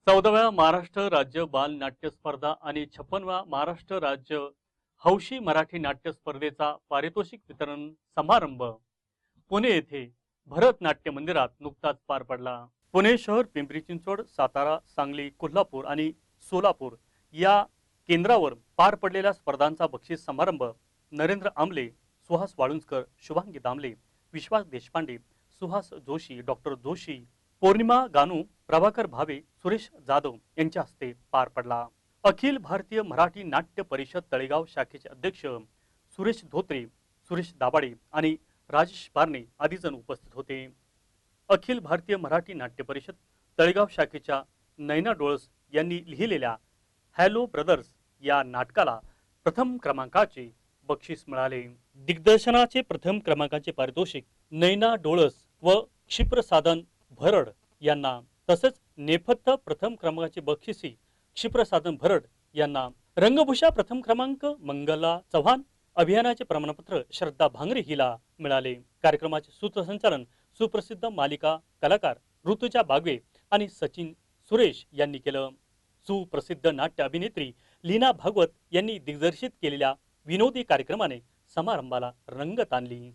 14व्या महाराष्ट्र राज्य बाल नाट्य स्पर्धा आणि 56व्या महाराष्ट्र राज्य हौशी मराठी नाट्य स्पर्धेचा पारितोषिक वितरण समारंभ पुणे येथे भरत नाट्य मंदिरात नुकताच पार पडला। पुणे शहर, पिंपरी चिंचवड, सातारा, सांगली, कोल्हापूर आणि सोलापूर या केंद्रावर पार पडलेल्या स्पर्धांचा बक्षीस समारंभ नरेंद्र आमले, सुहास वाळुंजकर, शुभांगी दामले, विश्वास देशपांडे, सुहास जोशी, डॉक्टर जोशी, पौर्णिमा गानू, प्रभाकर भावे, सुरेश जाधव यांच्या हस्ते पार पडला। अखिल भारतीय मराठी नाट्य परिषद तळेगाव शाखेचे अध्यक्ष सुरेश धोत्रे, सुरेश दाभाडे आणि राजेश बारणे आदी जण उपस्थित होते। अखिल भारतीय मराठी नाट्य परिषद तळेगाव शाखेच्या नैना डोळस यांनी लिहिलेल्या हॅलो ब्रदर्स या नाटकाला प्रथम क्रमांकाचे बक्षीस मिळाले। दिग्दर्शनाचे प्रथम क्रमांकाचे पारितोषिक नैना डोळस व क्षिप्रसाधन भरड यांना, तसेच नेपथ्य प्रथम क्रमांकाचे बक्षिसी क्षिप्रसाधन भरड यांना, रंगभूषा प्रथम क्रमांक मंगला चव्हाण, अभियानाचे प्रमाणपत्र श्रद्धा भांगरे हिला मिळाले। कार्यक्रमाचे सूत्रसंचालन सुप्रसिद्ध मालिका कलाकार ऋतुजा बागवे आणि सचिन सुरेश यांनी केलं। सुप्रसिद्ध नाट्य अभिनेत्री लीना भागवत यांनी दिग्दर्शित केलेल्या विनोदी कार्यक्रमाने समारंभाला रंगत आणली।